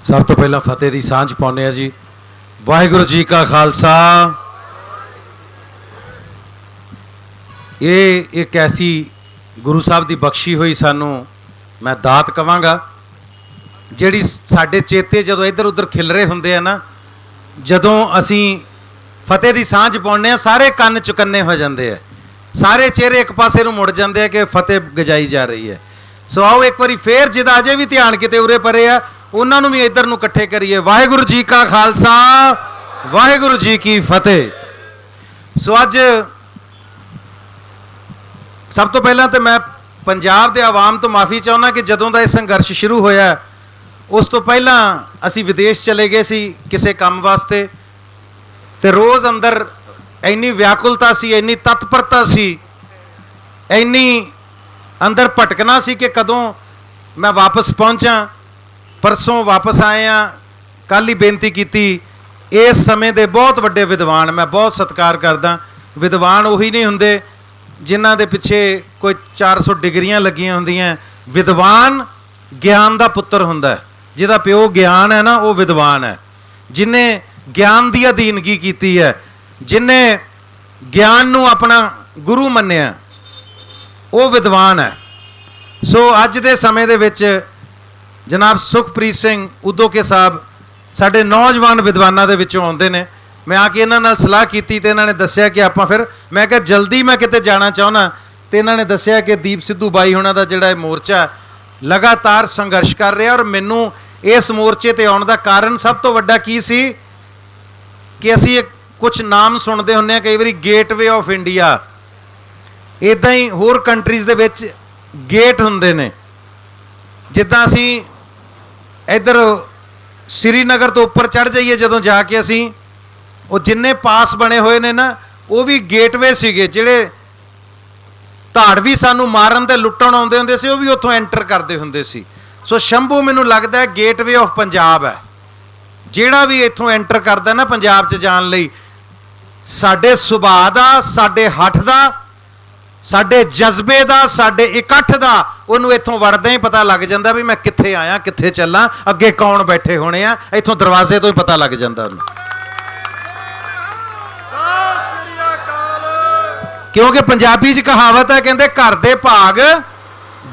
सब तो पहला फतेह की सांझ पाने जी। वाहिगुरू जी का खालसा। ये एक ऐसी गुरु साहब की बख्शी हुई सानू मैं दात कवांगा जिहड़ी साडे चेते जदों इधर उधर खिलरे हुंदे आ ना, जदों असी फतेह की सांझ पाउने सारे कन्न चुकन्ने हो जाते हैं, सारे चेहरे एक पासे नूं मुड़ जाते हैं कि फतेह गजाई जा रही है। सो आओ एक बारी फिर जिदा अजे भी ध्यान किते उरे परे आ उन्होंने भी इधर नूं इकट्ठे करिए। वाहिगुरू जी का खालसा, वाहिगुरू जी की फतेह। सो अज सब तो पहला तो मैं पंजाब के आवाम तो माफ़ी चाहना कि जदों का यह संघर्ष शुरू होया उस तो पहला असी विदेश चले गए सी किसी काम वास्ते, तो रोज़ अंदर इन्नी व्याकुलता सी, इन्नी तत्परता सी, इन्नी अंदर भटकना सी कि कदों मैं वापस पहुँचा। परसों वापस आए हैं, कल ही बेनती की इस समय के बहुत वड्डे विद्वान मैं बहुत सत्कार करदा। विद्वान उही नहीं हुंदे जिन्हां दे पिछे कोई 400 डिग्रियां लगियां हुंदियां। विद्वान ज्ञान का पुत्र हुंदा है, जिहदा प्यो ज्ञान है ना वो विद्वान है। जिन्हें ज्ञान की अधीनगी की है, जिन्हें ज्ञान नूं अपना गुरु मन्निया वो विद्वान है। सो अज दे समय दे विच जनाब सुखप्रीत सिंह उदोके साहब साडे नौजवान विद्वानां दे विचों आउंदे ने। मैं आके इन्हां नाल सलाह कीती ते इन्हां ने दस्सिया कि आपां फिर मैं कहा जल्दी मैं किते जाना चाहुंदा, ते इन्हां ने दस्सिया कि दीप सिद्धू बाई हुणां दा जिहड़ा मोर्चा लगातार संघर्ष कर रहा। और मैनूं इस मोर्चे ते आउण दा कारण सब तो वड्डा की सी कि असीं कुछ नाम सुणदे हुंदे कई वारी गेटवे ऑफ इंडिया, इदां ही होर कंट्रीज़ दे विच गेट हुंदे ने। जिद्दां असीं इधर श्रीनगर तो उपर चढ़ जाइए जदों जाके असीं वो जिन्ने पास बने हुए ने ना वो भी गेटवे सीगे, जिहड़े धाड़वी सानू मारन ते लुट्टण आउंदे हुंदे सी वो भी उत्थों एंटर करते हुंदे सी। सो शंभू मैनूं लगदा है गेटवे ऑफ पंजाब है, जिहड़ा भी इत्थों एंटर करदा ना पंजाब च जाण लई साडे सुभाਅ दा, साडे हठ दा, साडे जज्बे दा, साडे इकट्ठ दा उहनूं इत्थों वड़दे ही पता लग जांदा भी मैं कित्थे आया, कित्थे चलां, अगे कौन बैठे होने आ। इत्थों दरवाजे तो ही पता लग जांदा उहनूं, क्योंकि पंजाबी च कहावत है कहंदे घर दे भाग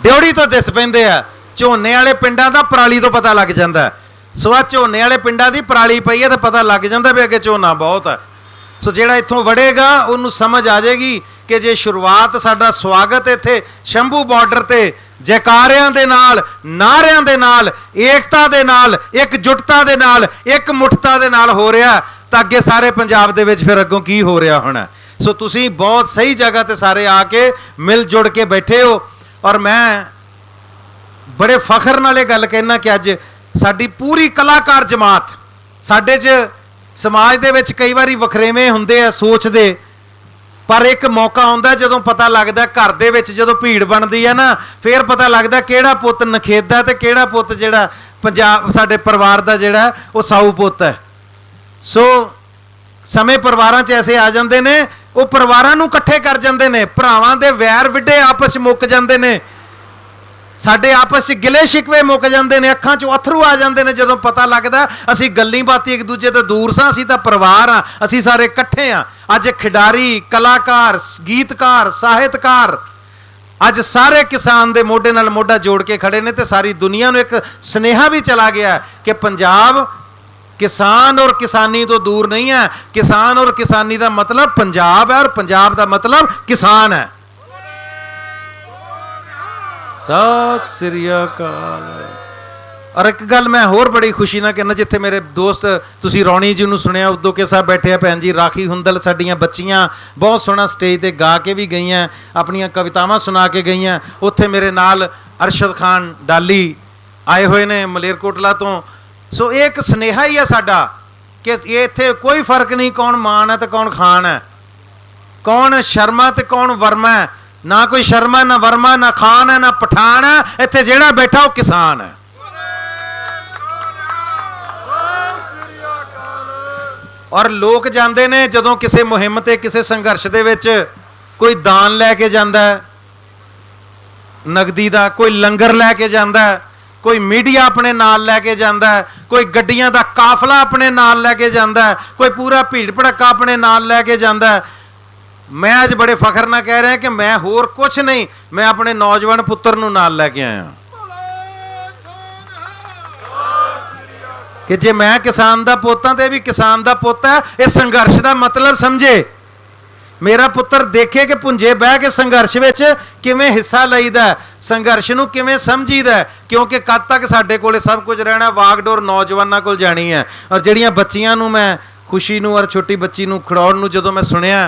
ड्योड़ी तो दिस पैंदे आ। झोने वाले पिंडां दा पराली तो पता लग जांदा। सो आ झोने वाले पिंडां दी पराली पई है तो पता लग जांदा भी अगे झोना बहुत है। सो जिहड़ा इत्थों वड़ेगा उन्होंने समझ आ जाएगी कि जे शुरुआत साडा स्वागत इत्थे शंभू बॉर्डर ते जयकारियां दे नाल, नारियां दे नाल, एकता दे नाल, एकजुटता दे नाल, एक मुठता दे नाल हो रहा तो अगे सारे पंजाब दे विच फिर अगों की हो रहा होना। सो तुसीं बहुत सही जगह ते सारे आके मिल जुड़ के बैठे हो। और मैं बड़े फखर नाल ये गल कहना कि अज साडी पूरी कलाकार जमात, साडे च समाज दे विच कई बारी वखरेवें हुंदे आ सोच दे, पर एक मौका आउंदा जदों पता लगदा घर दे विच जदों भीड़ बनदी है ना फिर पता लगदा किहड़ा पुੱਤ नखेदा ते किहड़ा पुੱਤ जिहड़ा पंजाब साडे परिवार दा जिहड़ा वो साऊ पुੱਤ है। सो समय परिवारां च ऐसे आ जांदे ने वो परिवारां नूं इकट्ठे कर जांदे ने, भरावां दे वैर विड्डे आपस मुक जांदे ने, साडे आपस च गिले शिकवे मुक जांदे ने, अखां चों अथरू आ जांदे ने जदों पता लगदा असीं गल्लीं बातीं एक दूजे तो दूर सां, असीं तां परिवार आ, असीं सारे इकट्ठे आ। अज खिडारी, कलाकार, गीतकार, साहित्यकार अज सारे किसान दे मोढे नाल मोढा जोड़ के खड़े ने। ते सारी दुनिया नूं एक सुनेहा भी चला गया कि पंजाब किसान और किसानी तो दूर नहीं है। किसान और किसानी का मतलब पंजाब है और पंजाब का मतलब किसान है। सत श्री अकाल। और एक गल मैं होर बड़ी खुशी ना कहना, जिथे मेरे दोस्त तुसी रौणी जी नूं सुनिया उदों के साहब बैठे भैन जी राखी हुंदल साडियां बच्चियां बहुत सोहना स्टेज ते गा के भी गईयां, अपनियां कवितावां सुना के गईयां। उत्थे मेरे नाल अरशद खान डाली आए हुए ने मलेरकोटला तो। सो एक सुनेहा ही है साडा कि ये इत्थे कोई फर्क नहीं कौन मान है तो कौन खान है, कौन शर्मा तो कौन वर्मा है। ना कोई शर्मा, ना वर्मा, ना खान है, ना पठान है, इत्थे जिहड़ा बैठा वो किसान है। और लोग जाते ने जदों किसी मुहिम ते किसी संघर्ष दे विच कोई दान लैके जांदा है नगदी का, कोई लंगर लैके जांदा है, कोई मीडिया अपने नाल लैके जाता है, कोई गड्डियां दा काफला अपने नाल लैके जाता है, कोई पूरा भीड़ भड़का अपने नाल लैके जाता है। मैं अज बड़े फखर नाल कह रहा कि मैं होर कुछ नहीं, मैं अपने नौजवान पुत्र नूं नाल लैके आया कि जे मैं किसान दा पुੱਤ हां ते भी किसान दा पुੱਤ है। इस संघर्ष का मतलब समझे, मेरा पुत्र देखे कि भुंजे बह के संघर्ष विच किवें हिस्सा लईदा, संघर्ष नूं किवें समझीदा, क्योंकि कद तक साडे कोले सब कुछ रहना, वागडोर नौजवानों कोल जानी है। और जिहड़ियां बच्चियां नूं मैं खुशी नूं और छोटी बच्ची नूं खड़ौण नूं जदों मैं सुनिया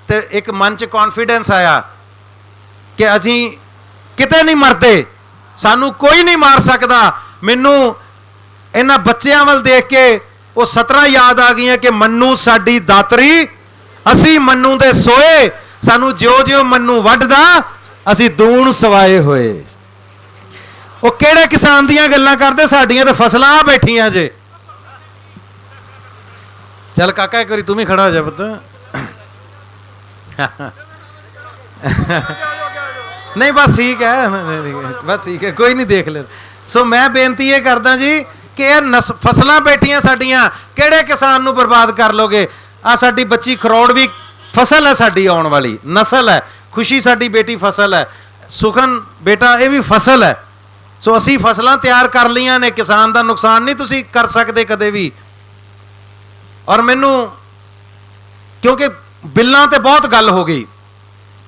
तो एक मन च कॉन्फिडेंस आया कि असीं किते नहीं मरदे, सानू कोई नहीं मार सकता। मैनू इन्हां बच्चियां वल देख के वो 17 याद आ गई कि मन्नू साडी दातरी, असी मन्नू दे सोए, सानू ज्यो ज्यो मन्नू वड्डदा असी दूण सवाए होए। वो किहड़े किसान दियां गल्लां करदे, साडियां ते फसलां बैठियां जे। चल काका एक बारी तू भी खड़ा हो जा पुत्त। नहीं बस ठीक है, बस ठीक है, कोई नहीं, देख ले। सो मैं बेनती ये करदा जी कि फसलां बैठियां साडियां, किहड़े किसान नूं बर्बाद कर लोगे। आ साडी बच्ची खरौड़ भी फसल है, साडी आउण वाली नस्ल है। खुशी साडी बेटी फसल है, सुखन बेटा ये भी फसल है। सो असी फसलां तैयार कर लियां ने, किसान दा नुकसान नहीं तुसी कर सकते कदे भी। और मैनू क्योंकि बिल्लां ते बहुत गल हो गई,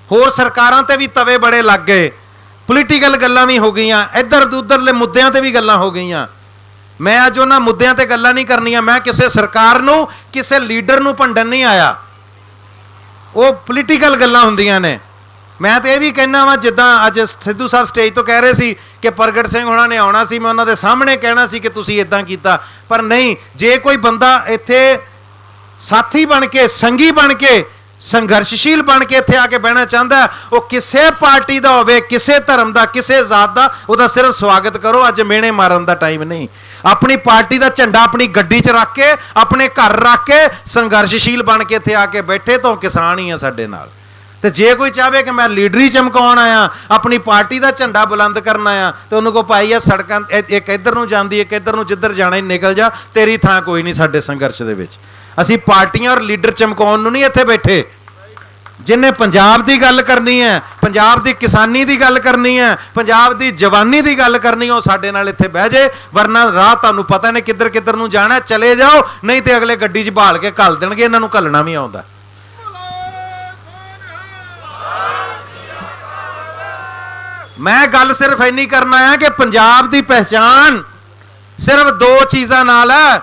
होर सरकारां ते भी तवे बड़े लग गए, पोलीटिकल गल्लां भी हो गईयां, इधर उधरले मुद्दों ते भी गल्लां हो गईयां। मैं अज उन्हां मुद्दों ते गल्लां नहीं करनियां। मैं किसी सरकार नूं किसी लीडर नूं भंडन नहीं आया, वो पोलीटिकल गल्लां हुंदियां ने। मैं तो यह भी कहना वा, जिद्दां अज सिद्धू साहब स्टेज तो कह रहे सी कि प्रगट सिंह होणां ने आउणा सी, मैं उन्हां दे सामने कहना सी कि तुसीं इदां कीता, पर नहीं। जे कोई बंदा इत्थे साथी बन के, संगी बन के, संघर्षशील बन के इत्थे आके बहना चाहता है, वो किसी पार्टी का होवे, किसी धर्म का, किसी जात का, उसका सिर्फ स्वागत करो। अज मेहने मारन का टाइम नहीं। अपनी पार्टी का झंडा अपनी गड्डी च रख के, अपने घर रख के, संघर्षशील बन के इत्थे आके बैठे तो किसान ही है साडे नाल। ते जे कोई चाहे कि मैं लीडरी चमकाउण आया, अपनी पार्टी का झंडा बुलंद करना आया, तो उन्होंने को पाई है सड़कां एक इधर नूं जांदी, एक इधर नूं, जिधर जाना ही निकल जा, तेरी थां कोई नहीं साडे संघर्ष दे विच। असी पार्टियां और लीडर चमकाउण नूं नहीं इत्थे बैठे। जिन्हें पंजाब की गल करनी है, पंजाब की किसानी की गल करनी है, पंजाब की जवानी की गल करनी है, वो साडे नाल इत्थे बह जाए। वरना राह तुहानूं पता ने किधर किधर नूं जाना, चले जाओ, नहीं तो अगले गड्डी च बहाल के घल देणगे। इन्हां नूं घल्लना भी आउंदा। मैं गल सिर्फ इन्नी करना है कि पंजाब की पहचान सिर्फ दो चीज़ां नाल है,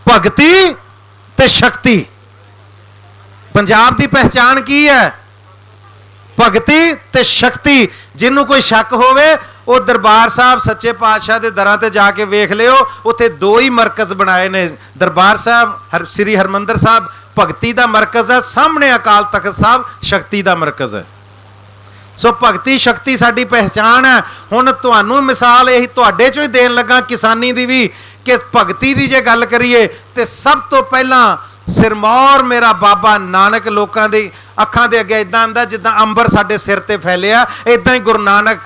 भगती ते शक्ति। पंजाब की पहचान की है? भगती ते शक्ति। जिन्हों कोई शक होवे वो दरबार साहब सच्चे पातशाह के दरां ते जाके वेख लियो, उत्थे दो ही मरकज़ बनाए ने। दरबार साहब श्री हरमंदर साहब भगती का मरकज़ है, सामने अकाल तख्त साहब शक्ति का मरकज़ है। सो भगती शक्ति साडी पहचान है। हुण तुहानूं मिसाल यही तुहाडे चों ही देण लगा किसानी दी भी, कि भगती की जे गल करिए तो सब तो पहला सिरमौर मेरा बाबा नानक लोगों की अखां दे अगे इदां आंदा जिद्दां अंबर साडे सिर ते फैलिया, इदां ही गुरु नानक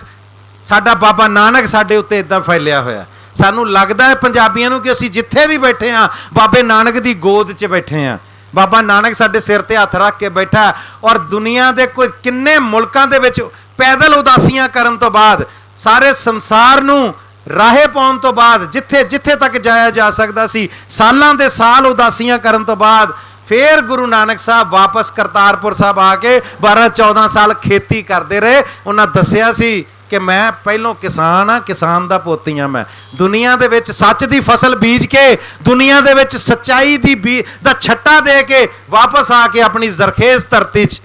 साडा बाबा नानक साडे उत्ते इदां फैलिया होया। सानूं लगदा है पंजाबियां नूं कि असीं जिथे भी बैठे हाँ बाबे नानक दी गोद च बैठे हाँ। बाबा नानक साडे सिर ते हथ रख के बैठा। और दुनिया दे कोई किन्ने मुल्कां दे विच पैदल उदासियां करन तो बाद, सारे संसार नूं राहे पाउण तो बाद, जिथे जिथे तक जाया जा सकता सी, सालां दे साल उदासियां करन तो बाद, फिर गुरु नानक साहब वापस करतारपुर साहब आके 12-14 साल खेती करते रहे। उन्हें दसिया सी कि मैं पहलों किसान हाँ, किसान दा पोती हाँ। मैं दुनिया दे विच सच दी फसल बीज के, दुनिया दे विच सच्चाई दी दा छट्टा दे के वापस आके अपनी जरखेज धरती च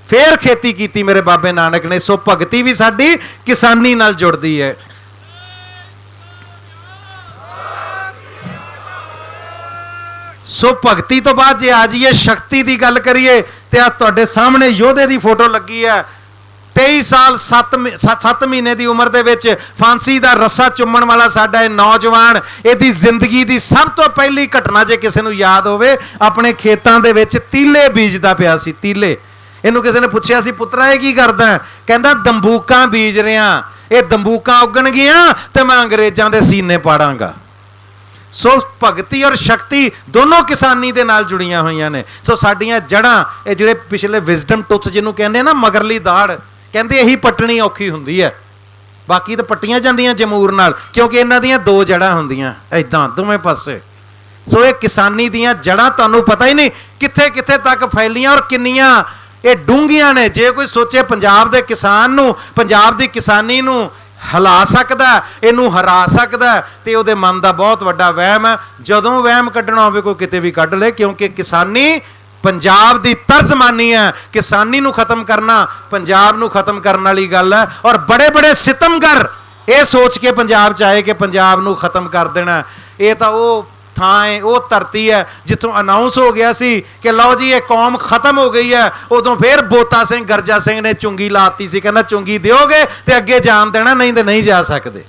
फिर खेती की मेरे बाबे नानक ने। सो भगती भी साडी किसानी नाल जुड़दी है। सो भगती तो बाद जे आ जाइए शक्ति की गल करिए तो आ तुहाडे सामने योधे की फोटो लगी है। 23 साल 7 महीने की उम्र दे विच फांसी का रस्सा चुम्मण वाला साडा नौजवान, इहदी जिंदगी की सब तो पहली घटना जे किसी नूं याद होवे, अपने खेतों दे विच तीले बीजदा पिया सी। तीले इहनूं किसी ने पुछया सी, पुत्रा ये की करदा? कहंदा दंबूकां बीज रिहां। ਇਹ ਦੰਬੂਕਾਂ ਉੱਗਣਗੀਆਂ ਤੇ ਮੈਂ ਅੰਗਰੇਜ਼ਾਂ ਦੇ ਸੀਨੇ ਪਾੜਾਂਗਾ। ਸੋ ਭਗਤੀ ਔਰ ਸ਼ਕਤੀ ਦੋਨੋਂ ਕਿਸਾਨੀ ਦੇ ਨਾਲ ਜੁੜੀਆਂ ਹੋਈਆਂ ਨੇ। ਸੋ ਸਾਡੀਆਂ ਜੜ੍ਹਾਂ ਇਹ ਜਿਹੜੇ ਪਿਛਲੇ ਵਿਜ਼ਡਮ ਟੁੱਥ ਜਿਹਨੂੰ ਕਹਿੰਦੇ ਨਾ, ਮਗਰਲੀ ਦਾੜ, ਕਹਿੰਦੇ ਇਹੀ ਪੱਟਣੀ ਔਖੀ ਹੁੰਦੀ ਹੈ, ਬਾਕੀ ਤਾਂ ਪੱਟੀਆਂ ਜਾਂਦੀਆਂ ਜਮੂਰ ਨਾਲ, ਕਿਉਂਕਿ ਇਹਨਾਂ ਦੀਆਂ ਦੋ ਜੜ੍ਹਾਂ ਹੁੰਦੀਆਂ ਇਦਾਂ ਦੋਵੇਂ ਪਾਸੇ। ਸੋ ਇਹ ਕਿਸਾਨੀ ਦੀਆਂ ਜੜ੍ਹਾਂ ਤੁਹਾਨੂੰ ਪਤਾ ਹੀ ਨਹੀਂ ਕਿੱਥੇ ਕਿੱਥੇ ਤੱਕ ਫੈਲੀਆਂ ਔਰ ਕਿੰਨੀਆਂ ਇਹ ਡੂੰਘੀਆਂ ਨੇ। ਜੇ ਕੋਈ ਸੋਚੇ ਪੰਜਾਬ ਦੇ ਕਿਸਾਨ ਨੂੰ, ਪੰਜਾਬ ਦੀ ਕਿਸਾਨੀ ਨੂੰ ਹਿਲਾ ਸਕਦਾ, ਇਹਨੂੰ ਹਰਾ ਸਕਦਾ, ਤੇ ਉਹਦੇ ਮਨ ਦਾ ਬਹੁਤ ਵੱਡਾ ਵਹਿਮ ਹੈ। ਜਦੋਂ ਵਹਿਮ ਕੱਢਣਾ ਹੋਵੇ ਕੋਈ ਕਿਤੇ ਵੀ ਕੱਢ ਲੈ, ਕਿਉਂਕਿ ਕਿਸਾਨੀ ਪੰਜਾਬ ਦੀ ਤਰਜ਼ਮਾਨੀ ਹੈ। ਕਿਸਾਨੀ ਨੂੰ ਖਤਮ ਕਰਨਾ ਪੰਜਾਬ ਨੂੰ ਖਤਮ ਕਰਨ ਵਾਲੀ ਗੱਲ ਹੈ। ਔਰ ਬੜੇ ਬੜੇ ਸਿਤਮਗਰ ਇਹ ਸੋਚ ਕੇ ਪੰਜਾਬ 'ਚ ਆਏ ਕਿ ਪੰਜਾਬ ਨੂੰ ਖਤਮ ਕਰ ਦੇਣਾ। ਇਹ ਤਾਂ ਉਹ ਥਾਂ ਹੈ, ਉਹ ਧਰਤੀ ਹੈ ਜਿੱਥੋਂ ਅਨਾਉਂਸ ਹੋ ਗਿਆ ਸੀ ਕਿ ਲਓ ਜੀ ਇਹ ਕੌਮ ਖਤਮ ਹੋ ਗਈ ਹੈ। ਉਦੋਂ ਫਿਰ ਬੋਤਾ ਸਿੰਘ ਗਰਜਾ ਸਿੰਘ ਨੇ ਚੁੰਗੀ ਲਾਤੀ ਸੀ, ਕਹਿੰਦਾ ਚੁੰਗੀ ਦਿਓਗੇ ਤੇ ਅੱਗੇ ਜਾਣ ਦੇਣਾ, ਨਹੀਂ ਤੇ ਨਹੀਂ ਜਾ ਸਕਦੇ।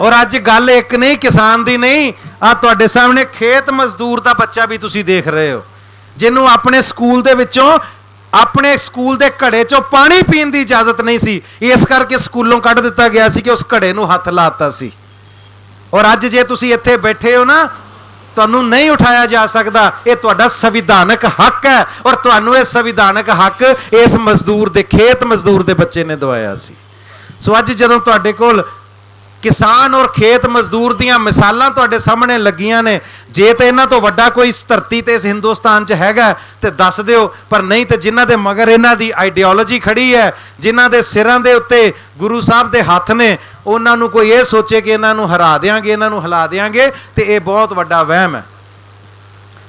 ਔਰ ਅੱਜ ਗੱਲ ਇੱਕ ਨਹੀਂ ਕਿਸਾਨ ਦੀ ਨਹੀਂ, ਆ ਤੁਹਾਡੇ ਸਾਹਮਣੇ ਖੇਤ ਮਜ਼ਦੂਰ ਦਾ ਬੱਚਾ ਵੀ ਤੁਸੀਂ ਦੇਖ ਰਹੇ ਹੋ, ਜਿਹਨੂੰ ਆਪਣੇ ਸਕੂਲ ਦੇ ਵਿੱਚੋਂ, ਆਪਣੇ ਸਕੂਲ ਦੇ ਘੜੇ ਚੋਂ ਪਾਣੀ ਪੀਣ ਦੀ ਇਜਾਜ਼ਤ ਨਹੀਂ ਸੀ, ਇਸ ਕਰਕੇ ਸਕੂਲੋਂ ਕੱਢ ਦਿੱਤਾ ਗਿਆ ਸੀ ਕਿ ਉਸ ਘੜੇ ਨੂੰ ਹੱਥ ਲਾਤਾ ਸੀ। ਔਰ ਅੱਜ ਜੇ ਤੁਸੀਂ ਇੱਥੇ ਬੈਠੇ ਹੋ ਨਾ, ਤੁਹਾਨੂੰ ਨਹੀਂ ਉਠਾਇਆ ਜਾ ਸਕਦਾ, ਇਹ ਤੁਹਾਡਾ ਸੰਵਿਧਾਨਕ ਹੱਕ ਹੈ। ਔਰ ਤੁਹਾਨੂੰ ਇਹ ਸੰਵਿਧਾਨਕ ਹੱਕ ਇਸ ਮਜ਼ਦੂਰ ਦੇ, ਖੇਤ ਮਜ਼ਦੂਰ ਦੇ ਬੱਚੇ ਨੇ ਦਵਾਇਆ ਸੀ। ਸੋ ਅੱਜ ਜਦੋਂ ਤੁਹਾਡੇ ਕੋਲ ਕਿਸਾਨ ਔਰ ਖੇਤ ਮਜ਼ਦੂਰ ਦੀਆਂ ਮਿਸਾਲਾਂ ਤੁਹਾਡੇ ਸਾਹਮਣੇ ਲੱਗੀਆਂ ਨੇ, ਜੇ ਤੇ ਇਹਨਾਂ ਤੋਂ ਵੱਡਾ ਕੋਈ ਇਸ ਧਰਤੀ ਤੇ ਇਸ ਹਿੰਦੁਸਤਾਨ 'ਚ ਹੈਗਾ ਤੇ ਦੱਸ ਦਿਓ, ਪਰ ਨਹੀਂ ਤੇ ਜਿਨ੍ਹਾਂ ਦੇ ਮਗਰ ਇਹਨਾਂ ਦੀ ਆਈਡੀਓਲੋਜੀ ਖੜੀ ਹੈ, ਜਿਨ੍ਹਾਂ ਦੇ ਸਿਰਾਂ ਦੇ ਉੱਤੇ ਗੁਰੂ ਸਾਹਿਬ ਦੇ ਹੱਥ ਨੇ, ਉਹਨਾਂ ਨੂੰ ਕੋਈ ਇਹ ਸੋਚੇ ਕਿ ਇਹਨਾਂ ਨੂੰ ਹਰਾ ਦਿਆਂਗੇ, ਇਹਨਾਂ ਨੂੰ ਹਿਲਾ ਦਿਆਂਗੇ, ਤੇ ਇਹ ਬਹੁਤ ਵੱਡਾ ਵਹਿਮ ਹੈ।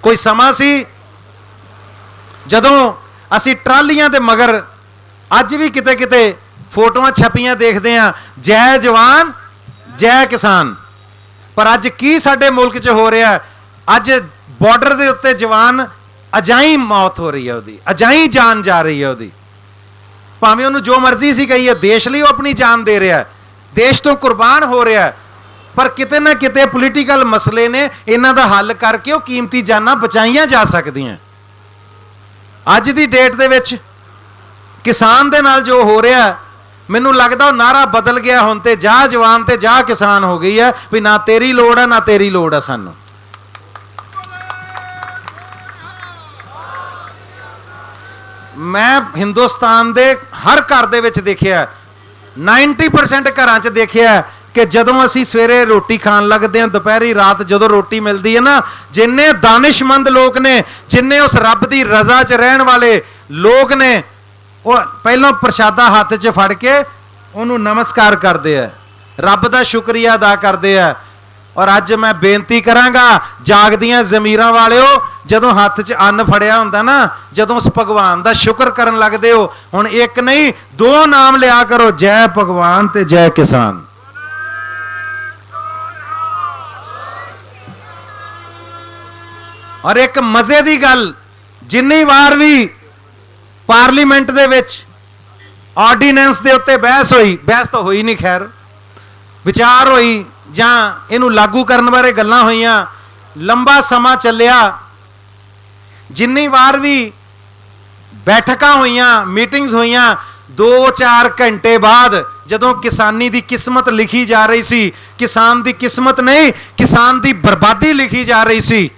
ਕੋਈ ਸਮਾਂ ਸੀ ਜਦੋਂ ਅਸੀਂ ਟਰਾਲੀਆਂ ਦੇ ਮਗਰ, ਅੱਜ ਵੀ ਕਿਤੇ ਕਿਤੇ ਫੋਟੋਆਂ ਛਪੀਆਂ ਦੇਖਦੇ ਹਾਂ, ਜੈ ਜਵਾਨ ਜੈ ਕਿਸਾਨ, ਪਰ ਅੱਜ ਕੀ ਸਾਡੇ ਮੁਲਕ 'ਚ ਹੋ ਰਿਹਾ? ਅੱਜ ਬਾਰਡਰ ਦੇ ਉੱਤੇ ਜਵਾਨ ਅਜਾਈ ਮੌਤ ਹੋ ਰਹੀ ਹੈ, ਉਹਦੀ ਅਜਾਈ ਜਾਨ ਜਾ ਰਹੀ ਹੈ ਉਹਦੀ, ਭਾਵੇਂ ਉਹਨੂੰ ਜੋ ਮਰਜ਼ੀ ਸੀ ਕਹੀਏ, ਦੇਸ਼ ਲਈ ਉਹ ਆਪਣੀ ਜਾਨ ਦੇ ਰਿਹਾ, ਦੇਸ਼ ਤੋਂ ਕੁਰਬਾਨ ਹੋ ਰਿਹਾ, ਪਰ ਕਿਤੇ ਨਾ ਕਿਤੇ ਪੋਲੀਟੀਕਲ ਮਸਲੇ ਨੇ ਇਹਨਾਂ ਦਾ ਹੱਲ ਕਰਕੇ ਉਹ ਕੀਮਤੀ ਜਾਨਾਂ ਬਚਾਈਆਂ ਜਾ ਸਕਦੀਆਂ। ਅੱਜ ਦੀ ਡੇਟ ਦੇ ਵਿੱਚ ਕਿਸਾਨ ਦੇ ਨਾਲ ਜੋ ਹੋ ਰਿਹਾ, ਮੈਨੂੰ ਲੱਗਦਾ ਉਹ ਨਾਰਾ ਬਦਲ ਗਿਆ, ਹੁਣ ਤੇ ਜਾ ਜਵਾਨ ਤੇ ਜਾ ਕਿਸਾਨ ਹੋ ਗਈ ਹੈ, ਵੀ ਨਾ ਤੇਰੀ ਲੋੜ ਹੈ ਨਾ ਤੇਰੀ ਲੋੜ ਹੈ ਸਾਨੂੰ। ਮੈਂ ਹਿੰਦੁਸਤਾਨ ਦੇ ਹਰ ਘਰ ਦੇ ਵਿੱਚ ਦੇਖਿਆ, 90% ਘਰਾਂ 'ਚ ਦੇਖਿਆ ਕਿ ਜਦੋਂ ਅਸੀਂ ਸਵੇਰੇ ਰੋਟੀ ਖਾਣ ਲੱਗਦੇ ਹਾਂ, ਦੁਪਹਿਰੀ ਰਾਤ ਜਦੋਂ ਰੋਟੀ ਮਿਲਦੀ ਹੈ ਨਾ, ਜਿੰਨੇ ਦਾਨਿਸ਼ਮੰਦ ਲੋਕ ਨੇ, ਜਿੰਨੇ ਉਸ ਰੱਬ ਦੀ ਰਜ਼ਾ 'ਚ ਰਹਿਣ ਵਾਲੇ ਲੋਕ ਨੇ, ਉਹ ਪਹਿਲਾਂ ਪ੍ਰਸ਼ਾਦਾ ਹੱਥ 'ਚ ਫੜ ਕੇ ਉਹਨੂੰ ਨਮਸਕਾਰ ਕਰਦੇ ਆ, ਰੱਬ ਦਾ ਸ਼ੁਕਰੀਆ ਅਦਾ ਕਰਦੇ ਆ। ਔਰ ਅੱਜ ਮੈਂ ਬੇਨਤੀ ਕਰਾਂਗਾ ਜਾਗਦੀਆਂ ਜ਼ਮੀਰਾਂ ਵਾਲਿਓ, ਜਦੋਂ ਹੱਥ 'ਚ ਅੰਨ ਫੜਿਆ ਹੁੰਦਾ ਨਾ, ਜਦੋਂ ਉਸ ਭਗਵਾਨ ਦਾ ਸ਼ੁਕਰ ਕਰਨ ਲੱਗਦੇ ਹੋ, ਹੁਣ ਇੱਕ ਨਹੀਂ ਦੋ ਨਾਮ ਲਿਆ ਕਰੋ, ਜੈ ਭਗਵਾਨ ਤੇ ਜੈ ਕਿਸਾਨ। ਔਰ ਇੱਕ ਮਜ਼ੇ ਦੀ ਗੱਲ, ਜਿੰਨੀ ਵਾਰ ਵੀ ਪਾਰਲੀਮੈਂਟ ਦੇ ਵਿੱਚ ਆਰਡੀਨੈਂਸ ਦੇ ਉੱਤੇ ਬਹਿਸ ਹੋਈ, ਬਹਿਸ ਤਾਂ ਹੋਈ ਨਹੀਂ, ਖੈਰ ਵਿਚਾਰ ਹੋਈ ਜਾਂ ਇਹਨੂੰ ਲਾਗੂ ਕਰਨ ਬਾਰੇ ਗੱਲਾਂ ਹੋਈਆਂ, ਲੰਬਾ ਸਮਾਂ ਚੱਲਿਆ, ਜਿੰਨੀ ਵਾਰ ਵੀ ਬੈਠਕਾਂ ਹੋਈਆਂ, ਮੀਟਿੰਗਸ ਹੋਈਆਂ, 2-4 ਘੰਟੇ ਬਾਅਦ ਜਦੋਂ ਕਿਸਾਨੀ ਦੀ ਕਿਸਮਤ ਲਿਖੀ ਜਾ ਰਹੀ ਸੀ, ਕਿਸਾਨ ਦੀ ਕਿਸਮਤ ਨਹੀਂ, ਕਿਸਾਨ ਦੀ ਬਰਬਾਦੀ ਲਿਖੀ ਜਾ ਰਹੀ ਸੀ,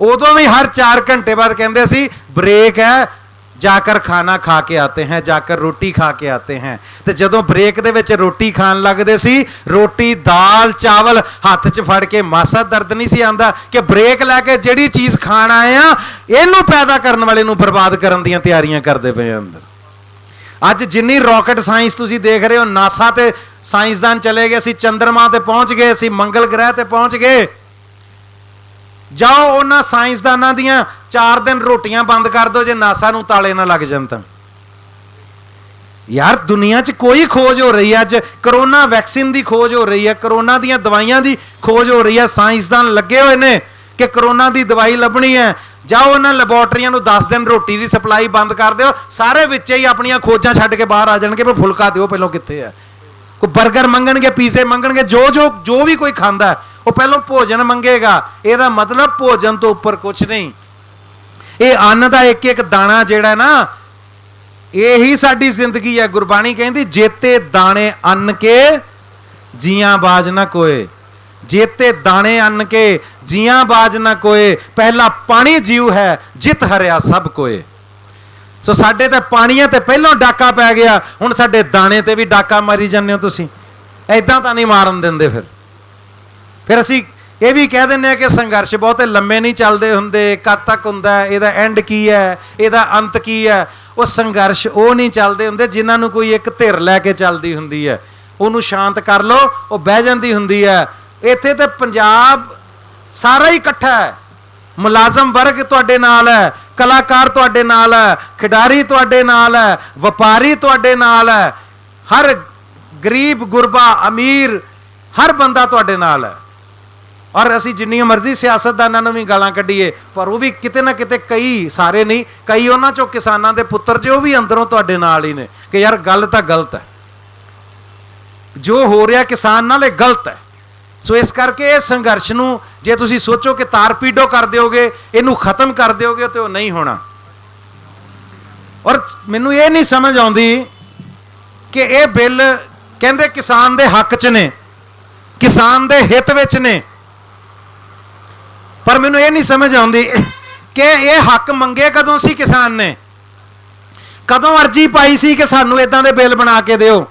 ਉਦੋਂ ਵੀ ਹਰ 4 ਘੰਟੇ ਬਾਅਦ ਕਹਿੰਦੇ ਸੀ ਬ੍ਰੇਕ ਹੈ, ਜਾकर खाना खा के आते हैं, जाकर रोटी खा के आते हैं। ਤੇ ਜਦੋਂ ਬ੍ਰੇਕ ਦੇ ਵਿੱਚ ਰੋਟੀ ਖਾਣ ਲੱਗਦੇ ਸੀ, ਰੋਟੀ ਦਾਲ ਚਾਵਲ ਹੱਥ 'ਚ ਫੜ ਕੇ ਮਾਸਾ ਦਰਦ ਨਹੀਂ ਸੀ ਆਉਂਦਾ ਕਿ ਬ੍ਰੇਕ ਲੈ ਕੇ ਜਿਹੜੀ ਚੀਜ਼ ਖਾਣ ਆਏ ਆ, ਇਹਨੂੰ ਪੈਦਾ ਕਰਨ ਵਾਲੇ ਨੂੰ ਬਰਬਾਦ ਕਰਨ ਦੀਆਂ ਤਿਆਰੀਆਂ ਕਰਦੇ ਪਏ ਅੰਦਰ। ਅੱਜ ਜਿੰਨੀ ਰਾਕਟ ਸਾਇੰਸ ਤੁਸੀਂ ਦੇਖ ਰਹੇ ਹੋ, ਨਾਸਾ ਤੇ ਸਾਇੰਸਦਾਨ ਚਲੇ ਗਏ, ਅਸੀਂ ਚੰਦਰਮਾ ਤੇ ਪਹੁੰਚ ਗਏ, ਅਸੀਂ ਮੰਗਲ ਗ੍ਰਹਿ ਤੇ ਪਹੁੰਚ ਗਏ। ਜਾਓ ਉਹਨਾਂ ਸਾਇੰਸਦਾਨਾਂ ਦੀਆਂ 4 ਦਿਨ ਰੋਟੀਆਂ ਬੰਦ ਕਰ ਦਿਓ ਜੇ ਨਾਸਾ ਨੂੰ ਤਾਲੇ ਨਾ ਲੱਗ ਜਾਣ ਤਾਂ। ਯਾਰ ਦੁਨੀਆ 'ਚ ਕੋਈ ਖੋਜ ਹੋ ਰਹੀ ਹੈ, ਅੱਜ ਕਰੋਨਾ ਵੈਕਸੀਨ ਦੀ ਖੋਜ ਹੋ ਰਹੀ ਹੈ, ਕਰੋਨਾ ਦੀਆਂ ਦਵਾਈਆਂ ਦੀ ਖੋਜ ਹੋ ਰਹੀ ਹੈ, ਸਾਇੰਸਦਾਨ ਲੱਗੇ ਹੋਏ ਨੇ ਕਿ ਕਰੋਨਾ ਦੀ ਦਵਾਈ ਲੱਭਣੀ ਹੈ। ਜਾਓ ਉਹਨਾਂ ਲੈਬੋਰਟਰੀਆਂ ਨੂੰ 10 ਦਿਨ ਰੋਟੀ ਦੀ ਸਪਲਾਈ ਬੰਦ ਕਰ ਦਿਓ, ਸਾਰੇ ਵਿੱਚੇ ਹੀ ਆਪਣੀਆਂ ਖੋਜਾਂ ਛੱਡ ਕੇ ਬਾਹਰ ਆ ਜਾਣਗੇ, ਪਰ ਫੁਲਕਾ ਦਿਓ ਪਹਿਲਾਂ ਕਿੱਥੇ ਹੈ। ਕੋਈ 버ਗਰ ਮੰਗਣਗੇ, ਪੀਜ਼ੇ ਮੰਗਣਗੇ, ਜੋ ਵੀ ਕੋਈ ਖਾਂਦਾ ਉਹ ਪਹਿਲਾਂ ਭੋਜਨ ਮੰਗੇਗਾ। ਇਹਦਾ ਮਤਲਬ ਭੋਜਨ ਤੋਂ ਉੱਪਰ ਕੁਝ ਨਹੀਂ। ਇਹ ਅੰਨ ਦਾ ਇੱਕ ਇੱਕ ਦਾਣਾ ਜਿਹੜਾ ਨਾ, ਇਹੀ ਸਾਡੀ ਜ਼ਿੰਦਗੀ ਹੈ। ਗੁਰਬਾਣੀ ਕਹਿੰਦੀ ਜੇਤੇ ਦਾਣੇ ਅੰਨ ਕੇ ਜੀਆਂ ਬਾਜ ਨਾ ਕੋਏ, ਜੇਤੇ ਦਾਣੇ ਅੰਨ ਕੇ ਜੀਆਂ ਬਾਜ ਨਾ ਕੋਏ, ਪਹਿਲਾ ਪਾਣੀ ਜੀਉ ਹੈ ਜਿਤ ਹਰਿਆ ਸਭ ਕੋਏ। ਸੋ ਸਾਡੇ ਤੇ ਪਾਣੀਆਂ ਤੇ ਪਹਿਲਾਂ ਡਾਕਾ ਪੈ ਗਿਆ, ਹੁਣ ਸਾਡੇ ਦਾਣੇ ਤੇ ਵੀ ਡਾਕਾ ਮਾਰੀ ਜਾਂਦੇ ਹੋ ਤੁਸੀਂ। ਐਦਾਂ ਤਾਂ ਨਹੀਂ ਮਾਰਨ ਦਿੰਦੇ। ਫਿਰ ਅਸੀਂ ਇਹ ਵੀ ਕਹਿ ਦਿੰਦੇ ਹਾਂ ਕਿ ਸੰਘਰਸ਼ ਬਹੁਤੇ ਲੰਮੇ ਨਹੀਂ ਚੱਲਦੇ ਹੁੰਦੇ, ਕਦ ਤੱਕ ਹੁੰਦਾ, ਇਹਦਾ ਐਂਡ ਕੀ ਹੈ, ਇਹਦਾ ਅੰਤ ਕੀ ਹੈ। ਉਹ ਸੰਘਰਸ਼ ਉਹ ਨਹੀਂ ਚੱਲਦੇ ਹੁੰਦੇ ਜਿਨ੍ਹਾਂ ਨੂੰ ਕੋਈ ਇੱਕ ਧਿਰ ਲੈ ਕੇ ਚੱਲਦੀ ਹੁੰਦੀ ਹੈ, ਉਹਨੂੰ ਸ਼ਾਂਤ ਕਰ ਲਓ, ਉਹ ਬਹਿ ਜਾਂਦੀ ਹੁੰਦੀ ਹੈ। ਇੱਥੇ ਤੇ ਪੰਜਾਬ ਸਾਰਾ ਹੀ ਇਕੱਠਾ ਹੈ, ਮੁਲਾਜ਼ਮ ਵਰਗ ਤੁਹਾਡੇ ਨਾਲ ਹੈ, ਕਲਾਕਾਰ ਤੁਹਾਡੇ ਨਾਲ ਹੈ, ਖਿਡਾਰੀ ਤੁਹਾਡੇ ਨਾਲ ਹੈ, ਵਪਾਰੀ ਤੁਹਾਡੇ ਨਾਲ ਹੈ, ਹਰ ਗਰੀਬ ਗੁਰਬਾ ਅਮੀਰ ਹਰ ਬੰਦਾ ਤੁਹਾਡੇ ਨਾਲ ਹੈ। ਔਰ ਅਸੀਂ ਜਿੰਨੀਆਂ ਮਰਜ਼ੀ ਸਿਆਸਤਦਾਨਾਂ ਨੂੰ ਵੀ ਗਾਲਾਂ ਕੱਢੀਏ, ਪਰ ਉਹ ਵੀ ਕਿਤੇ ਨਾ ਕਿਤੇ, ਕਈ ਸਾਰੇ ਨਹੀਂ, ਕਈ ਉਹਨਾਂ ਚੋਂ ਕਿਸਾਨਾਂ ਦੇ ਪੁੱਤਰ ਜੇ ਉਹ ਵੀ ਅੰਦਰੋਂ ਤੁਹਾਡੇ ਨਾਲ ਹੀ ਨੇ ਕਿ ਯਾਰ ਗੱਲ ਤਾਂ ਗਲਤ ਹੈ, ਜੋ ਹੋ ਰਿਹਾ ਕਿਸਾਨ ਨਾਲ ਇਹ ਗਲਤ ਹੈ। ਸੋ ਇਸ ਕਰਕੇ ਇਹ ਸੰਘਰਸ਼ ਨੂੰ ਜੇ ਤੁਸੀਂ ਸੋਚੋ ਕਿ ਤਾਰਪੀਡੋ ਕਰ ਦਿਓਗੇ, ਇਹਨੂੰ ਖਤਮ ਕਰ ਦਿਓਗੇ, ਤੇ ਉਹ ਨਹੀਂ ਹੋਣਾ। ਔਰ ਮੈਨੂੰ ਇਹ ਨਹੀਂ ਸਮਝ ਆਉਂਦੀ ਕਿ ਇਹ ਬਿੱਲ ਕਹਿੰਦੇ ਕਿਸਾਨ ਦੇ ਹੱਕ 'ਚ ਨੇ, ਕਿਸਾਨ ਦੇ ਹਿੱਤ ਵਿੱਚ ਨੇ, ਪਰ ਮੈਨੂੰ ਇਹ ਨਹੀਂ ਸਮਝ ਆਉਂਦੀ ਕਿ ਇਹ ਹੱਕ ਮੰਗੇ ਕਦੋਂ ਸੀ ਕਿਸਾਨ ਨੇ, ਕਦੋਂ ਅਰਜੀ ਪਾਈ ਸੀ ਕਿ ਸਾਨੂੰ ਇਦਾਂ ਦੇ ਬਿੱਲ ਬਣਾ ਕੇ ਦਿਓ।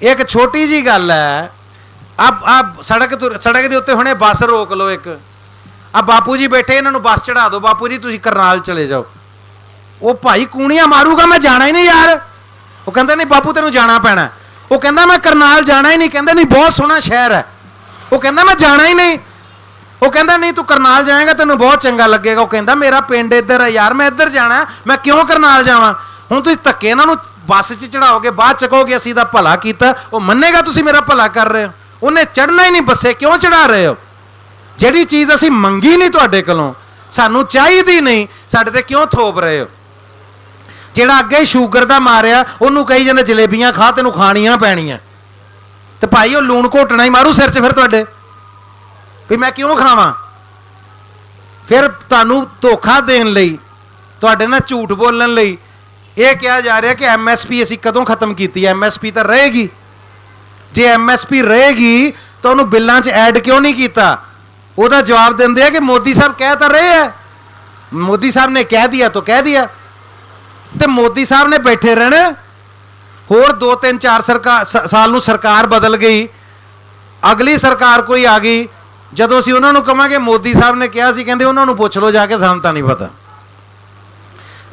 ਇੱਕ ਛੋਟੀ ਜੀ ਗੱਲ ਹੈ, ਸੜਕ ਦੇ ਉੱਤੇ ਹੁਣੇ ਬੱਸ ਰੋਕ ਲਓ, ਇੱਕ ਬਾਪੂ ਜੀ ਬੈਠੇ, ਇਹਨਾਂ ਨੂੰ ਬੱਸ ਚੜਾ ਦਿਓ, ਬਾਪੂ ਜੀ ਤੁਸੀਂ ਕਰਨਾਲ ਚਲੇ ਜਾਓ। ਉਹ ਭਾਈ ਕੂਣੀਆਂ ਮਾਰੂਗਾ, ਮੈਂ ਜਾਣਾ ਹੀ ਨਹੀਂ ਯਾਰ। ਉਹ ਕਹਿੰਦਾ ਨਹੀਂ ਬਾਪੂ ਤੈਨੂੰ ਜਾਣਾ ਪੈਣਾ। ਉਹ ਕਹਿੰਦਾ ਮੈਂ ਕਰਨਾਲ ਜਾਣਾ ਹੀ ਨਹੀਂ। ਕਹਿੰਦਾ ਨਹੀਂ ਬਹੁਤ ਸੋਹਣਾ ਸ਼ਹਿਰ ਹੈ। ਉਹ ਕਹਿੰਦਾ ਮੈਂ ਜਾਣਾ ਹੀ ਨਹੀਂ। ਉਹ ਕਹਿੰਦਾ ਨਹੀਂ ਤੂੰ ਕਰਨਾਲ ਜਾਏਗਾ ਤੈਨੂੰ ਬਹੁਤ ਚੰਗਾ ਲੱਗੇਗਾ। ਉਹ ਕਹਿੰਦਾ ਮੇਰਾ ਪਿੰਡ ਇੱਧਰ ਹੈ ਯਾਰ, ਮੈਂ ਇੱਧਰ ਜਾਣਾ, ਮੈਂ ਕਿਉਂ ਕਰਨਾਲ ਜਾਵਾਂ। ਹੁਣ ਤੁਸੀਂ ਧੱਕੇ ਇਹਨਾਂ ਨੂੰ ਬੱਸ 'ਚ ਚੜਾਓਗੇ, ਬਾਅਦ ਚ ਕਹੋਗੇ ਅਸੀਂ ਤਾਂ ਭਲਾ ਕੀਤਾ, ਉਹ ਮੰਨੇਗਾ ਤੁਸੀਂ ਮੇਰਾ ਭਲਾ ਕਰ ਰਹੇ ਹੋ। ਉਹਨੇ ਚੜਨਾ ਹੀ ਨਹੀਂ ਬੱਸੇ, ਕਿਉਂ ਚੜਾ ਰਹੇ ਹੋ। ਜਿਹੜੀ ਚੀਜ਼ ਅਸੀਂ ਮੰਗੀ ਨਹੀਂ ਤੁਹਾਡੇ ਕੋਲੋਂ, ਸਾਨੂੰ ਚਾਹੀਦੀ ਨਹੀਂ, ਸਾਡੇ ਤੇ ਕਿਉਂ ਥੋਪ ਰਹੇ ਹੋ। ਜਿਹੜਾ ਅੱਗੇ ਸ਼ੂਗਰ ਦਾ ਮਾਰਿਆ ਉਹਨੂੰ ਕਹੀ ਜਾਂਦੇ ਜਲੇਬੀਆਂ ਖਾ, ਤੈਨੂੰ ਖਾਣੀਆਂ ਪੈਣੀਆਂ, ਤੇ ਭਾਈ ਉਹ ਲੂਣ ਘੋਟਣਾ ਹੀ ਮਾਰੂ ਸਿਰ 'ਚ ਫਿਰ ਤੁਹਾਡੇ, ਵੀ ਮੈਂ ਕਿਉਂ ਖਾਵਾਂ। ਫਿਰ ਤੁਹਾਨੂੰ ਧੋਖਾ ਦੇਣ ਲਈ, ਤੁਹਾਡੇ ਨਾਲ ਝੂਠ ਬੋਲਣ ਲਈ ਇਹ ਕਿਹਾ ਜਾ ਰਿਹਾ ਕਿ MSP ਅਸੀਂ ਕਦੋਂ ਖਤਮ ਕੀਤੀ। MSP ਤਾਂ ਰਹੇਗੀ। ਜੇ MSP ਰਹੇਗੀ ਤਾਂ ਉਹਨੂੰ ਬਿੱਲਾਂ 'ਚ ਐਡ ਕਿਉਂ ਨਹੀਂ ਕੀਤਾ। ਉਹਦਾ ਜਵਾਬ ਦਿੰਦੇ ਆ ਕਿ ਮੋਦੀ ਸਾਹਿਬ ਕਹਿ ਤਾਂ ਰਹੇ ਹੈ, ਮੋਦੀ ਸਾਹਿਬ ਨੇ ਕਹਿ ਦਿਆ ਤਾਂ ਕਹਿ ਦਿਆ, ਤੇ ਮੋਦੀ ਸਾਹਿਬ ਨੇ ਬੈਠੇ ਰਹਿਣਾ। ਹੋਰ 2-3-4 ਸਾਲ ਨੂੰ ਸਰਕਾਰ ਬਦਲ ਗਈ, ਅਗਲੀ ਸਰਕਾਰ ਕੋਈ ਆ ਗਈ, ਜਦੋਂ ਅਸੀਂ ਉਹਨਾਂ ਨੂੰ ਕਹਾਂਗੇ ਮੋਦੀ ਸਾਹਿਬ ਨੇ ਕਿਹਾ ਸੀ, ਕਹਿੰਦੇ ਉਹਨਾਂ ਨੂੰ ਪੁੱਛ ਲਓ ਜਾ ਕੇ, ਸਾਨੂੰ ਤਾਂ ਨਹੀਂ ਪਤਾ।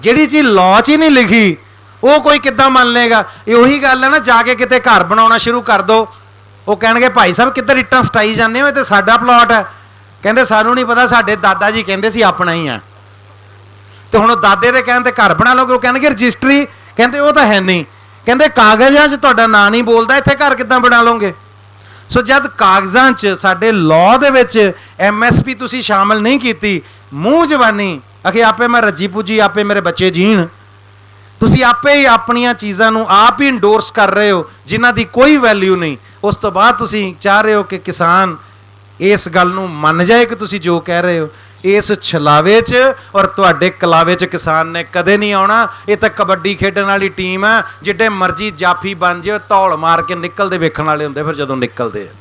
ਜਿਹੜੀ ਚੀਜ਼ ਲਾਅ 'ਚ ਹੀ ਨਹੀਂ ਲਿਖੀ ਉਹ ਕੋਈ ਕਿੱਦਾਂ ਮੰਨ ਲਏਗਾ। ਇਹ ਉਹੀ ਗੱਲ ਹੈ ਨਾ, ਜਾ ਕੇ ਕਿਤੇ ਘਰ ਬਣਾਉਣਾ ਸ਼ੁਰੂ ਕਰ ਦੋ, ਉਹ ਕਹਿਣਗੇ ਭਾਈ ਸਾਹਿਬ ਕਿੱਧਰ ਇੱਟਾਂ ਸਟਾਈ ਜਾਂਦੇ ਹੋ, ਇਹ ਤੇ ਸਾਡਾ ਪਲਾਟ ਹੈ। ਕਹਿੰਦੇ ਸਾਨੂੰ ਨਹੀਂ ਪਤਾ, ਸਾਡੇ ਦਾਦਾ ਜੀ ਕਹਿੰਦੇ ਸੀ ਆਪਣਾ ਹੀ ਆ। ਤੇ ਹੁਣ ਉਹ ਦਾਦੇ ਦੇ ਕਹਿਣ ਤੇ ਘਰ ਬਣਾ ਲਓਗੇ। ਉਹ ਕਹਿਣਗੇ ਰਜਿਸਟਰੀ, ਕਹਿੰਦੇ ਉਹ ਤਾਂ ਹੈ ਨਹੀਂ, ਕਹਿੰਦੇ ਕਾਗਜ਼ਾਂ 'ਚ ਤੁਹਾਡਾ ਨਾਂ ਨਹੀਂ ਬੋਲਦਾ, ਇੱਥੇ ਘਰ ਕਿੱਦਾਂ ਬਣਾ ਲਓਗੇ। ਸੋ ਜਦ ਕਾਗਜ਼ਾਂ 'ਚ ਸਾਡੇ ਲਾਅ ਦੇ ਵਿੱਚ MSP ਤੁਸੀਂ ਸ਼ਾਮਲ ਨਹੀਂ ਕੀਤੀ, ਮੂੰਹ ਜ਼ਬਾਨੀ ਅਖੇ ਆਪੇ ਮੈਂ ਰੱਜੀ ਪੁੱਜੀ, ਆਪੇ ਮੇਰੇ ਬੱਚੇ ਜੀਣ, ਤੁਸੀਂ ਆਪੇ ਹੀ ਆਪਣੀਆਂ ਚੀਜ਼ਾਂ ਨੂੰ ਆਪ ਹੀ ਇੰਡੋਰਸ ਕਰ ਰਹੇ ਹੋ ਜਿਨ੍ਹਾਂ ਦੀ ਕੋਈ ਵੈਲਿਊ ਨਹੀਂ। ਉਸ ਤੋਂ ਬਾਅਦ ਤੁਸੀਂ ਚਾਹ ਰਹੇ ਹੋ ਕਿ ਕਿਸਾਨ ਇਸ ਗੱਲ ਨੂੰ ਮੰਨ ਜਾਏ ਕਿ ਤੁਸੀਂ ਜੋ ਕਹਿ ਰਹੇ ਹੋ। ਇਸ ਛਲਾਵੇ 'ਚ ਔਰ ਤੁਹਾਡੇ ਕਲਾਵੇ 'ਚ ਕਿਸਾਨ ਨੇ ਕਦੇ ਨਹੀਂ ਆਉਣਾ। ਇਹ ਤਾਂ ਕਬੱਡੀ ਖੇਡਣ ਵਾਲੀ ਟੀਮ ਹੈ, ਜਿੱਡੇ ਮਰਜ਼ੀ ਜਾਫੀ ਬਣ ਜਾਓ, ਧੌਲ ਮਾਰ ਕੇ ਨਿਕਲਦੇ ਵੇਖਣ ਵਾਲੇ ਹੁੰਦੇ ਫਿਰ ਜਦੋਂ ਨਿਕਲਦੇ ਆ।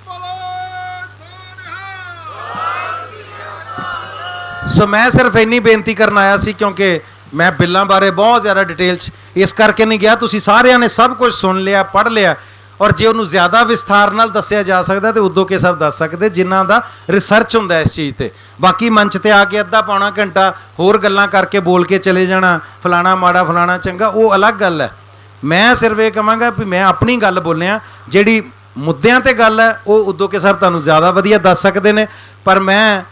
ਸੋ ਮੈਂ ਸਿਰਫ ਇੰਨੀ ਬੇਨਤੀ ਕਰਨ ਆਇਆ ਸੀ, ਕਿਉਂਕਿ ਮੈਂ ਬਿੱਲਾਂ ਬਾਰੇ ਬਹੁਤ ਜ਼ਿਆਦਾ ਡਿਟੇਲ 'ਚ ਇਸ ਕਰਕੇ ਨਹੀਂ ਗਿਆ। ਤੁਸੀਂ ਸਾਰਿਆਂ ਨੇ ਸਭ ਕੁਝ ਸੁਣ ਲਿਆ, ਪੜ੍ਹ ਲਿਆ, ਔਰ ਜੇ ਉਹਨੂੰ ਜ਼ਿਆਦਾ ਵਿਸਥਾਰ ਨਾਲ ਦੱਸਿਆ ਜਾ ਸਕਦਾ ਤੇ ਉਦੋਂ ਕੇ ਸਭ ਦੱਸ ਸਕਦੇ ਜਿਨ੍ਹਾਂ ਦਾ ਰਿਸਰਚ ਹੁੰਦਾ ਇਸ ਚੀਜ਼ ਤੇ। ਬਾਕੀ ਮੰਚ ਤੇ ਆ ਕੇ ਅੱਧਾ ਪੌਣਾ ਘੰਟਾ ਹੋਰ ਗੱਲਾਂ ਕਰਕੇ ਬੋਲ ਕੇ ਚਲੇ ਜਾਣਾ, ਫਲਾਣਾ ਮਾੜਾ ਫਲਾਣਾ ਚੰਗਾ, ਉਹ ਅਲੱਗ ਗੱਲ ਹੈ। ਮੈਂ ਸਿਰਫ ਇਹ ਕਹਾਂਗਾ ਵੀ ਮੈਂ ਆਪਣੀ ਗੱਲ ਬੋਲਿਆ, ਜਿਹੜੀ ਮੁੱਦਿਆਂ ਤੇ ਗੱਲ ਹੈ ਉਹ ਉਦੋਂ ਕੇ ਸਭ ਤੁਹਾਨੂੰ ਜ਼ਿਆਦਾ ਵਧੀਆ ਦੱਸ ਸਕਦੇ ਨੇ। ਪਰ ਮੈਂ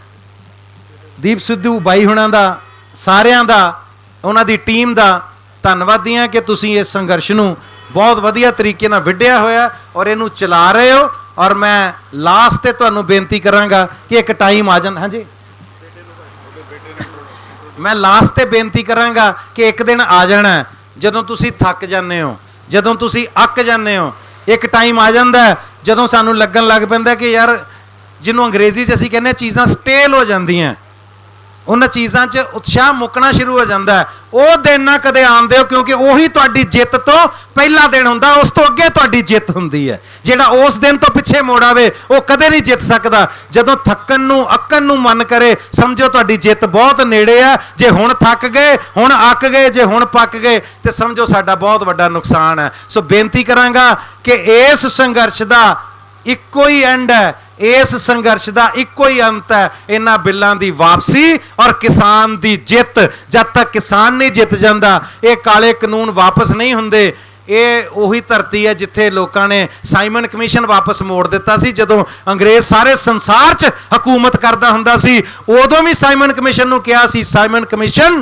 ਦੀਪ ਸਿੱਧੂ ਬਾਈ ਹੁਣਾਂ ਦਾ, ਸਾਰਿਆਂ ਦਾ, ਉਹਨਾਂ ਦੀ ਟੀਮ ਦਾ ਧੰਨਵਾਦੀ ਹਾਂ ਕਿ ਤੁਸੀਂ ਇਸ ਸੰਘਰਸ਼ ਨੂੰ ਬਹੁਤ ਵਧੀਆ ਤਰੀਕੇ ਨਾਲ ਵਿੱਢਿਆ ਹੋਇਆ ਔਰ ਇਹਨੂੰ ਚਲਾ ਰਹੇ ਹੋ। ਔਰ ਮੈਂ ਲਾਸਟ ਤੇ ਤੁਹਾਨੂੰ ਬੇਨਤੀ ਕਰਾਂਗਾ ਕਿ ਇੱਕ ਟਾਈਮ ਆ ਜਾਂਦਾ, ਹਾਂਜੀ ਮੈਂ ਲਾਸਟ ਤੇ ਬੇਨਤੀ ਕਰਾਂਗਾ ਕਿ ਇੱਕ ਦਿਨ ਆ ਜਾਣਾ ਜਦੋਂ ਤੁਸੀਂ ਥੱਕ ਜਾਂਦੇ ਹੋ, ਜਦੋਂ ਤੁਸੀਂ ਅੱਕ ਜਾਂਦੇ ਹੋ। ਇੱਕ ਟਾਈਮ ਆ ਜਾਂਦਾ ਜਦੋਂ ਸਾਨੂੰ ਲੱਗਣ ਲੱਗ ਪੈਂਦਾ ਕਿ ਯਾਰ, ਜਿਹਨੂੰ ਅੰਗਰੇਜ਼ੀ 'ਚ ਅਸੀਂ ਕਹਿੰਦੇ ਚੀਜ਼ਾਂ ਸਟੇਲ ਹੋ ਜਾਂਦੀਆਂ, उन्हां चीज़ां 'च उत्साह मुकना शुरू हो जाता है। वो दिन ना कदे आन दिओ, क्योंकि उही तुहाडी जित तो पहला दिन हुंदा, उस तो अगे तुहाडी जित हुंदी है। जिहड़ा उस दिन तो पिछे मुड़ आवे वो कदे नहीं जित सकदा। जदों थक्कन नूं अक्कन नूं मन करे, समझो तुहाडी जित बहुत नेड़े है। जे हुण थक गए, हुण अक गए, जे हुण पक गए तो समझो साडा बहुत वड्डा नुकसान है। सो बेनती करांगा कि इस संघर्ष दा इक्को ही एंड है, इस संघर्ष का इको ही अंत है, इन्हां बिलों की वापसी और किसान की जित। जब तक किसान नहीं जित जाता, ये काले कानून वापस नहीं होंगे। ये उही धरती है जिथे लोगों ने साइमन कमीशन वापस मोड़ दिता सी। जदों अंग्रेज सारे संसार च हुकूमत करता हुंदा सी, उदों भी साइमन कमीशन नूं कहा सी, Simon commission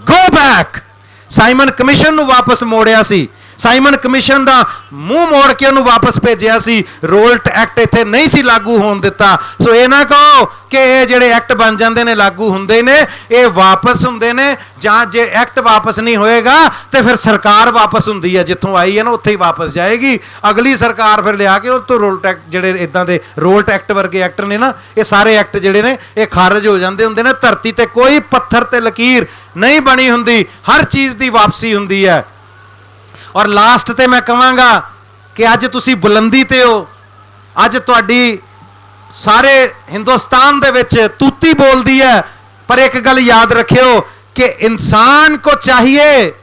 go back. Simon commission नूं वापस मोड़िया सी। साइमन कमीशन का मूँह मोड़ के उन्होंने वापस भेजा सी। रोल्ट एक्ट इत्थे नहीं सी लागू होण दिता। सो ये ना कहो कि ये जिहड़े एक्ट बन जाते हैं लागू होंदे ने, ये वापस होंदे ने। जां जे एक्ट वापस नहीं होएगा तो फिर सरकार वापस हुंदी है, जिथों आई है ना उत्थे ही वापस जाएगी। अगली सरकार फिर लिया के उस तो रोल्ट एक्ट जिहड़े इदां दे रोल्ट एक्ट वर्गे एक्ट ने ना, ये सारे एक्ट जिहड़े ने ये खारज हो जाते हुंदे ने। धरती ते कोई पत्थर ते लकीर नहीं बनी हुंदी, हर चीज़ की वापसी हुंदी है। और लास्ट ते मैं कहांगा कि अज तुसी बुलंदी ते हो, अज तुहाडी सारे हिंदुस्तान दे विच तूती बोलदी है। पर एक गल याद रखियो कि इंसान को चाहिए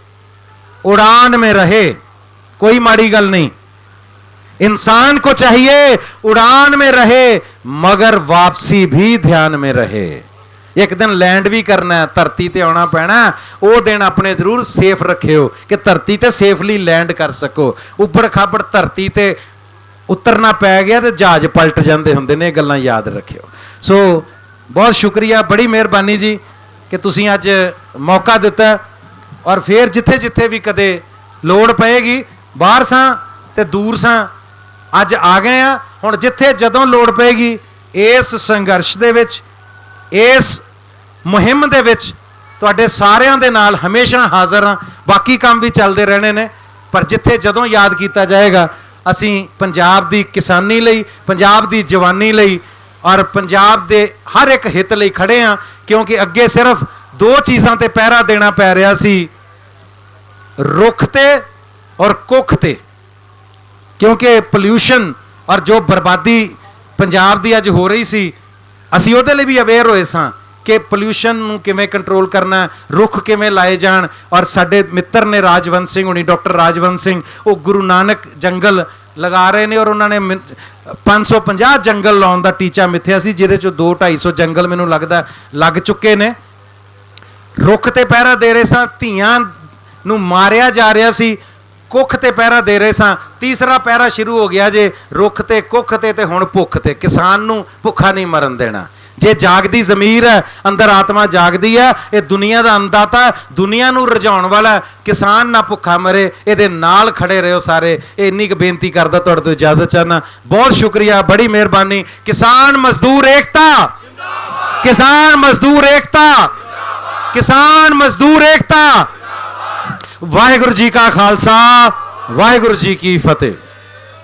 उड़ान में रहे, कोई माड़ी गल नहीं। इंसान को चाहिए उड़ान में रहे, मगर वापसी भी ध्यान में रहे। एक दिन लैंड भी करना है, धरती ते आना पैना, वो दिन अपने जरूर सेफ रखियो कि धरती ते सेफली लैंड कर सको। उबड़ खाबड़ धरती ते उतरना पै गया तो जहाज पलट जाते होंदे ने, गल्लां याद रखियो। सो बहुत शुक्रिया, बड़ी मेहरबानी जी कि तुसीं अज मौका दिता। और फिर जिथे जिथे भी कदे लोड़ पएगी, बाहर सां ते दूर सां, अज आ गए हैं। हुण जिथे जदों लोड़ पएगी इस संघर्ष दे विच, इस मुहिम दे विच तुहाडे सारियां दे नाल हमेशा हाज़र हाँ। बाकी काम भी चलते रहने ने, पर जिथे जदों याद किया जाएगा असीं पंजाब दी किसानी लई, पंजाब दी जवानी लई और पंजाब दे हर एक हित लई खड़े हाँ। क्योंकि अगे सिर्फ दो चीज़ां ते पहरा देना पै रहा सी, रुख ते और कुख ते। क्योंकि पोल्यूशन और जो बर्बादी पंजाब दी अज हो रही सी, असीं उहदे लई भी अवेयर होए सां कि पोल्यूशन नूं किवें कंट्रोल करना, रुख किवें लाए जाण। और साडे मित्र ने राजवंश सिंह हुणी, डॉक्टर राजवंश सिंह, वो गुरु नानक जंगल लगा रहे हैं और उन्होंने 550 जंगल लाउण दा टीचा मिथ्या सी, जिहदे चों 200-250 जंगल मैनूं लगदा लग चुके ने। रुख ते पहरा दे रहे सां, धीआं नूं मारिया जा रहा सी, कुख ते पहरा दे रहे सां। तीसरा पहरा शुरू हो गया जे रुख ते कुख ते हुण भुख ते। किसान नूं भुखा नहीं मरन देना। जे जागदी जमीर है, अंदर आत्मा जागदी है, ये दुनिया का अंदाता, दुनिया नूं रजाउण वाला। किसान ना भुखा मरे, ये नाल खड़े रहो सारे। इन्नी क बेनती करदा, तुहाडे तों इजाजत चाहना। बहुत शुक्रिया, बड़ी मेहरबानी। किसान मजदूर एकता, किसान मजदूर एकता, किसान मजदूर एकता। वाहिगुरू जी का खालसा, वाहिगुरू जी की फतेह।